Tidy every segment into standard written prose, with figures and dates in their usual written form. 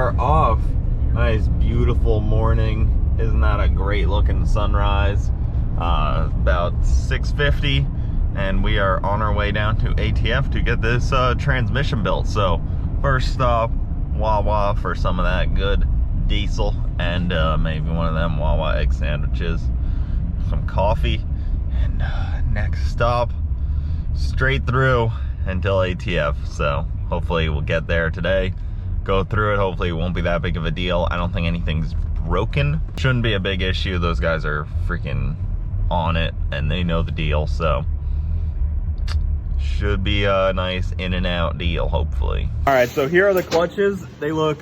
are off. Nice, beautiful morning. Isn't that a great looking sunrise? About 6:50, and we are on our way down to ATF to get this transmission built. So first stop, Wawa for some of that good diesel, and maybe one of them Wawa egg sandwiches, some coffee, and next stop, straight through until ATF. So hopefully we'll get there today, go through it. Hopefully it won't be that big of a deal. I don't think anything's broken. Shouldn't be a big issue. Those guys are freaking on it and they know the deal, so should be a nice in and out deal, hopefully. All right, so here are the clutches. They look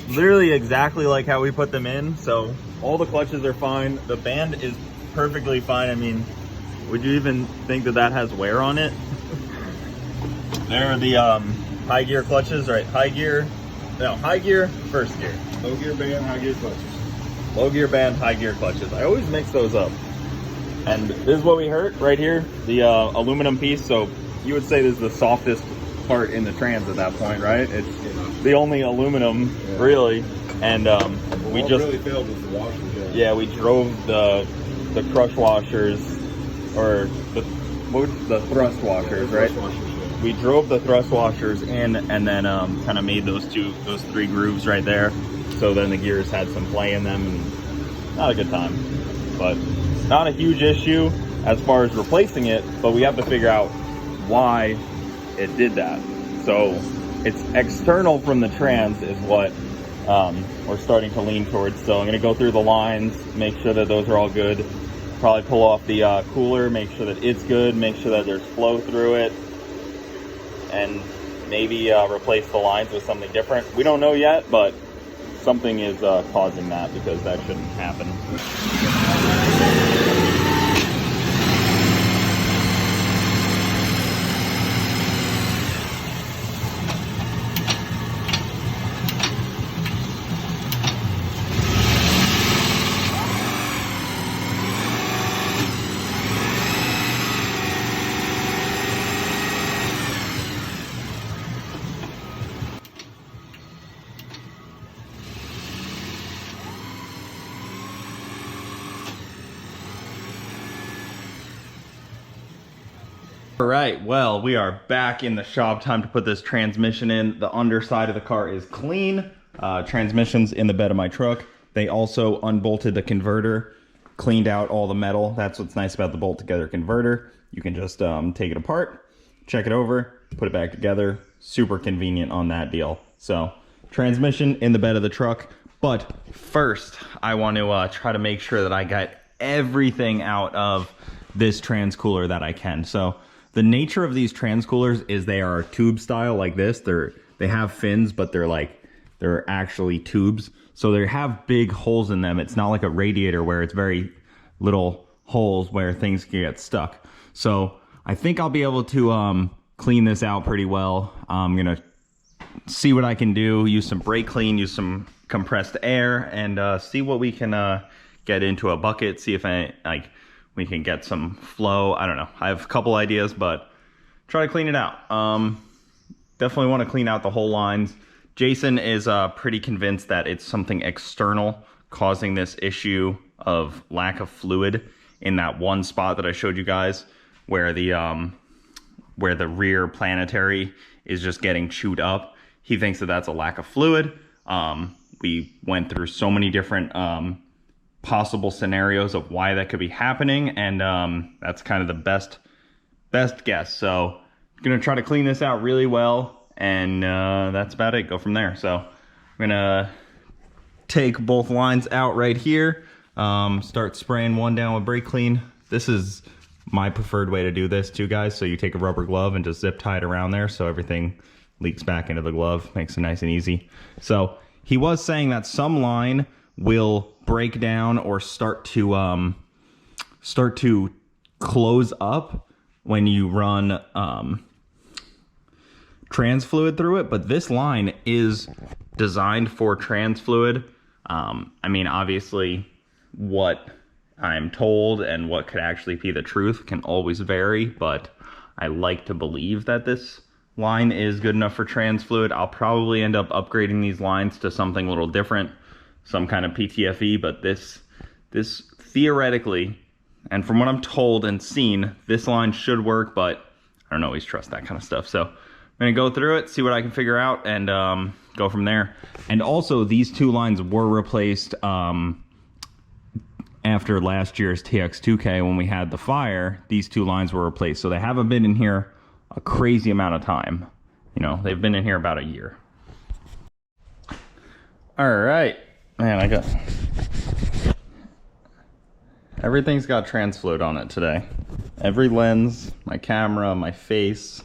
literally exactly like how we put them in. So all the clutches are fine. The band is perfectly fine. I mean, would you even think that that has wear on it? There are the high gear clutches, right? High gear, first gear. Low gear band, high gear clutches. Low gear band, high gear clutches. I always mix those up. And this is what we heard right here, the aluminum piece. So you would say this is the softest part in the trans at that point, right? It's the only aluminum, really. And we just really failed with the washers. Yeah, we drove the crush washers, or the thrust washers, right? Thrust washers, yeah. We drove the thrust washers in, and then kind of made those three grooves right there. So then the gears had some play in them, and not a good time. But not a huge issue as far as replacing it, but we have to figure out why it did that. So it's external from the trans is what we're starting to lean towards. So I'm gonna go through the lines, make sure that those are all good. Probably pull off the cooler, make sure that it's good, make sure that there's flow through it, and maybe replace the lines with something different. We don't know yet, but something is causing that, because that shouldn't happen. All right, well, we are back in the shop. Time to put this transmission in. The underside of the car is clean. Transmission's in the bed of my truck. They also unbolted the converter, cleaned out all the metal. That's what's nice about the bolt together converter. You can just take it apart, check it over, put it back together. Super convenient on that deal. So transmission in the bed of the truck. But first, I want to try to make sure that I got everything out of this trans cooler that I can. So the nature of these trans coolers is they are tube style like this. They have fins, but they're actually tubes. So they have big holes in them. It's not like a radiator where it's very little holes where things can get stuck. So I think I'll be able to clean this out pretty well. I'm gonna see what I can do, use some brake clean, use some compressed air, and see what we can get into a bucket, see if we can get some flow. I don't know. I have a couple ideas, but try to clean it out. Definitely want to clean out the whole lines. Jason is pretty convinced that it's something external causing this issue of lack of fluid in that one spot that I showed you guys, where the rear planetary is just getting chewed up. He thinks that that's a lack of fluid. We went through so many different possible scenarios of why that could be happening, and that's kind of the best guess. So I'm gonna try to clean this out really well, and that's about it. Go from there. So I'm gonna take both lines out right here, start spraying one down with brake clean. This is my preferred way to do this too, guys. So you take a rubber glove and just zip tie it around there so everything leaks back into the glove, makes it nice and easy. So he was saying that some line will break down or start to close up when you run trans fluid through it, but this line is designed for trans fluid. I mean, obviously what I'm told and what could actually be the truth can always vary, but I like to believe that this line is good enough for trans fluid. I'll probably end up upgrading these lines to something a little different, some kind of PTFE, but this theoretically, and from what I'm told and seen, this line should work, but I don't always trust that kind of stuff. So I'm gonna go through it, see what I can figure out, and go from there. And also, these two lines were replaced after last year's TX2K when we had the fire. These two lines were replaced, so they haven't been in here a crazy amount of time. You know, they've been in here about a year. All right, man, everything's got trans fluid on it today. Every lens, my camera, my face.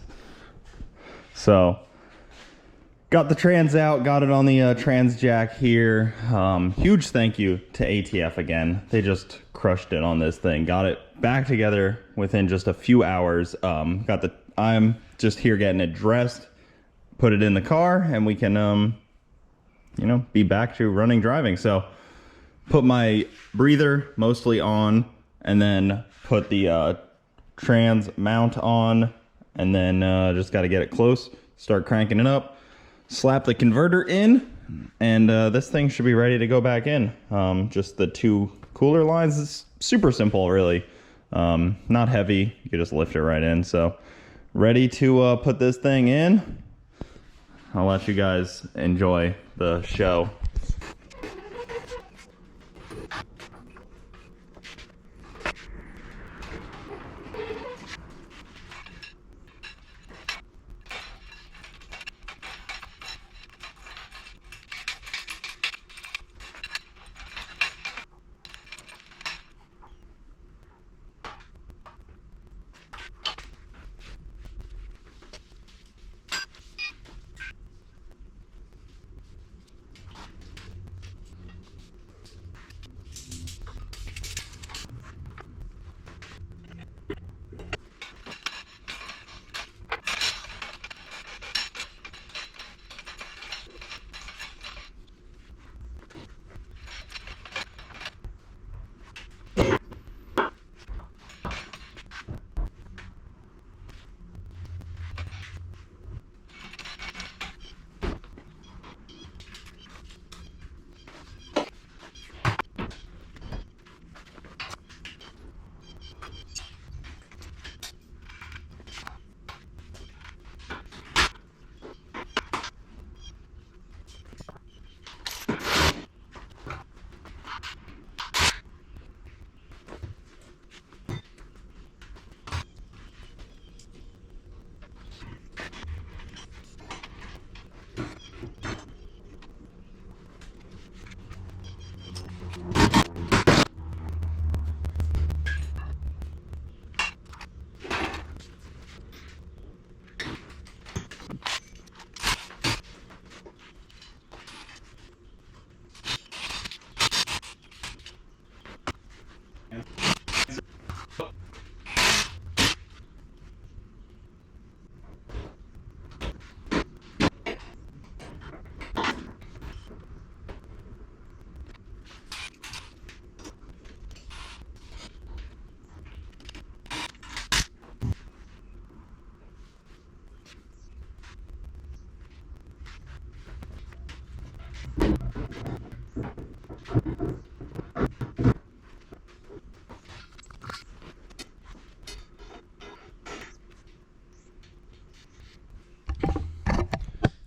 So, got the trans out, got it on the trans jack here. Huge thank you to ATF again. They just crushed it on this thing. Got it back together within just a few hours. I'm just here getting it dressed, put it in the car, and we can, you know, be back to running driving. So, put my breather mostly on, and then put the trans mount on, and then just got to get it close, start cranking it up, slap the converter in, and this thing should be ready to go back in. Just the two cooler lines is super simple, really. Not heavy, you can just lift it right in. So ready to put this thing in. I'll let you guys enjoy the show.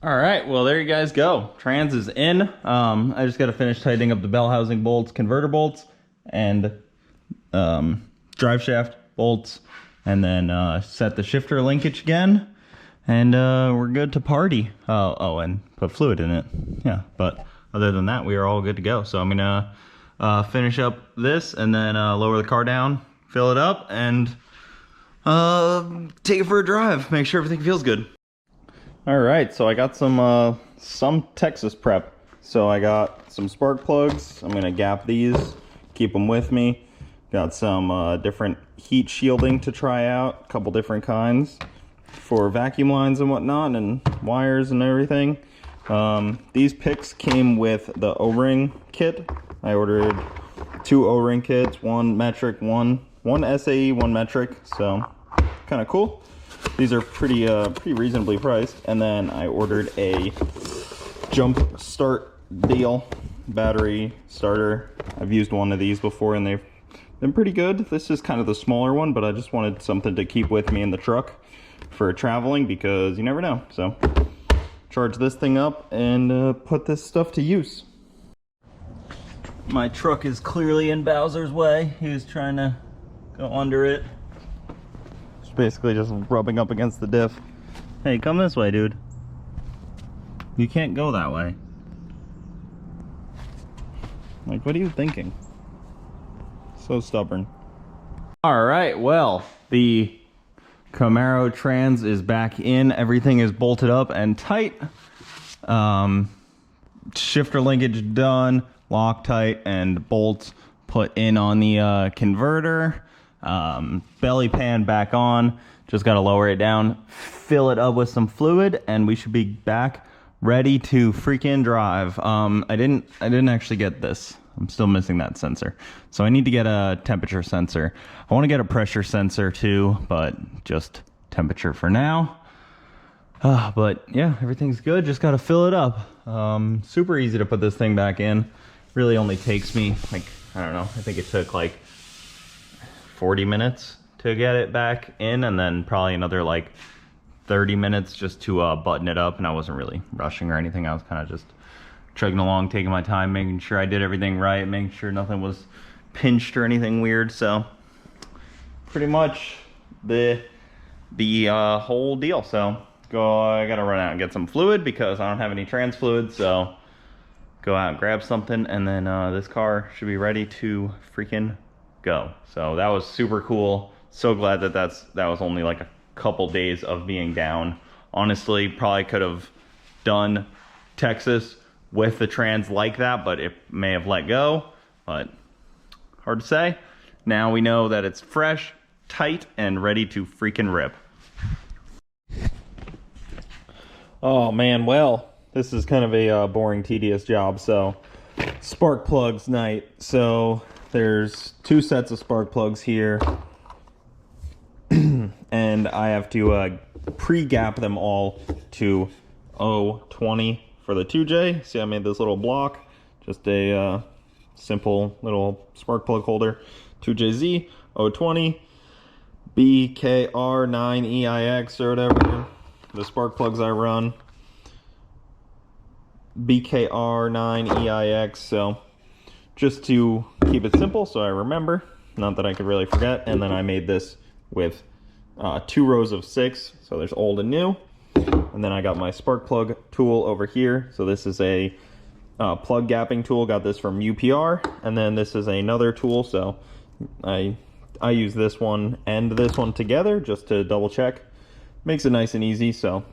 All right, well, there you guys go. Trans is in. I just got to finish tightening up the bell housing bolts, converter bolts, and drive shaft bolts, and then set the shifter linkage again, and we're good to party. Oh, and put fluid in it. Yeah, but other than that, we are all good to go. So I'm gonna finish up this, and then lower the car down, fill it up, and take it for a drive. Make sure everything feels good. All right, so I got some Texas prep. So I got some spark plugs. I'm gonna gap these, keep them with me. Got some different heat shielding to try out, a couple different kinds for vacuum lines and whatnot, and wires and everything. These picks came with the O-ring kit. I ordered 2 O-ring kits, one metric, one SAE, one metric, so kind of cool. These are pretty reasonably priced. And then I ordered a jump start deal battery starter. I've used one of these before and they've been pretty good. This is kind of the smaller one, but I just wanted something to keep with me in the truck for traveling because you never know. So charge this thing up and put this stuff to use. My truck is clearly in Bowser's way. He was trying to go under it. It's basically just rubbing up against the diff. Hey, come this way, dude. You can't go that way. Like, what are you thinking? So stubborn. All right, well, the Camaro trans is back in. Everything is bolted up and tight. Shifter linkage done, Loctite and bolts put in on the converter. Belly pan back on. Just got to lower it down, fill it up with some fluid, and we should be back ready to freaking drive. I didn't actually get this. I'm still missing that sensor. So I need to get a temperature sensor. I want to get a pressure sensor too, but just temperature for now. But yeah, everything's good. Just got to fill it up. Super easy to put this thing back in. Really only takes me like, I don't know, I think it took like 40 minutes to get it back in, and then probably another like 30 minutes just to button it up. And I wasn't really rushing or anything. I was kind of just chugging along, taking my time, making sure I did everything right, making sure nothing was pinched or anything weird. So pretty much the whole deal. So I gotta run out and get some fluid because I don't have any trans fluid. So go out and grab something, and then this car should be ready to freaking go. So that was super cool. So glad that that was only like a couple days of being down. Honestly, probably could have done Texas with the trans like that, but it may have let go, but hard to say. Now we know that it's fresh, tight, and ready to freaking rip. Oh man, well, this is kind of a boring, tedious job. So spark plugs night. So there's 2 sets of spark plugs here. And I have to pre-gap them all to 020 for the 2J. See, I made this little block, just a simple little spark plug holder. 2JZ, 020, BKR9EIX or whatever. The spark plugs I run. BKR9EIX, so just to keep it simple so I remember, not that I could really forget. And then I made this with 2 rows of 6, so there's old and new. And then I got my spark plug tool over here. So this is a plug gapping tool, got this from UPR. And then this is another tool, so I use this one and this one together just to double check. Makes it nice and easy, so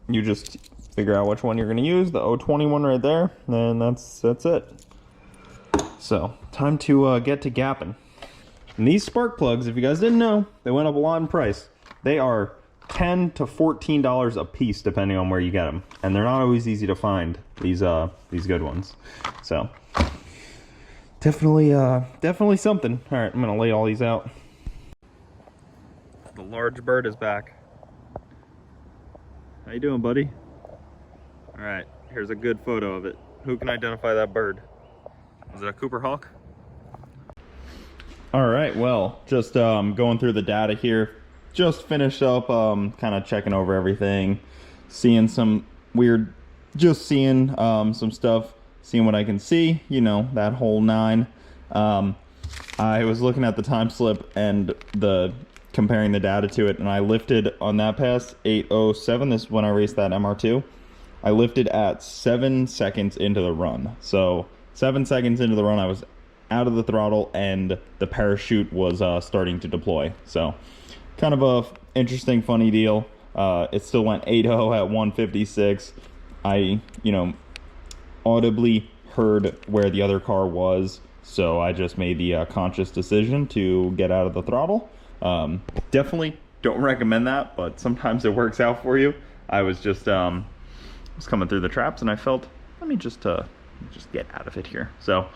you just figure out which one you're going to use. The 020 one right there, and that's it. So time to get to gapping. And these spark plugs, if you guys didn't know, they went up a lot in price. They are $10 to $14 a piece depending on where you get them, and they're not always easy to find, these good ones. So definitely something. All right, I'm gonna lay all these out. The large bird is back. How you doing, buddy? All right, here's a good photo of it. Who can identify that bird? Is it a Cooper Hawk? All right, well, just going through the data here. Just finished up kind of checking over everything, seeing some weird, just seeing some stuff, seeing what I can see, you know, that whole 9. I was looking at the time slip and comparing the data to it, and I lifted on that pass 8:07. This is when I raced that MR2. I lifted at 7 seconds into the run. So 7 seconds into the run, I was out of the throttle and the parachute was starting to deploy. So kind of a interesting, funny deal. It still went 8.0 at 156. I, audibly heard where the other car was, so I just made the conscious decision to get out of the throttle. Definitely don't recommend that, but sometimes it works out for you. I was just was coming through the traps and I felt, let me just get out of it here. So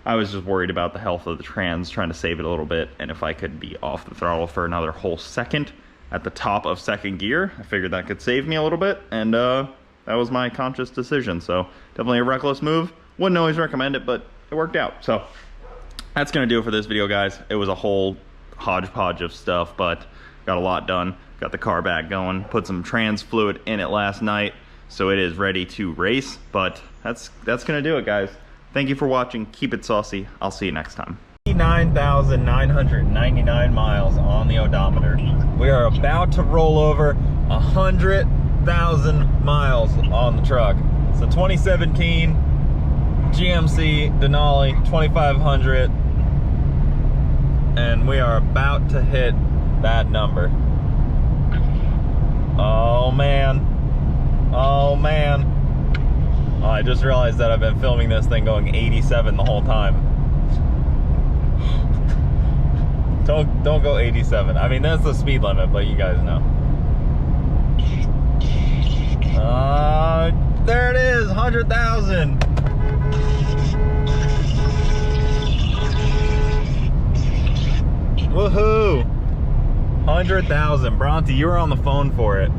I was just worried about the health of the trans, trying to save it a little bit, and if I could be off the throttle for another whole second, at the top of second gear. I figured that could save me a little bit, and that was my conscious decision. So definitely a reckless move. Wouldn't always recommend it, but it worked out. So that's gonna do it for this video, guys. It was a whole hodgepodge of stuff, but got a lot done. Got the car back going, put some trans fluid in it last night, so it is ready to race. But that's gonna do it, guys. Thank you for watching. Keep it saucy. I'll see you next time. 9,999 miles on the odometer. We are about to roll over 100,000 miles on the truck. It's a 2017 GMC Denali 2500, and we are about to hit that number. Oh man. Oh man. Oh, I just realized that I've been filming this thing going 87 the whole time. Don't go 87. I mean, that's the speed limit, but you guys know. There it is, 100,000. Woohoo! 100,000. Bronte, you were on the phone for it.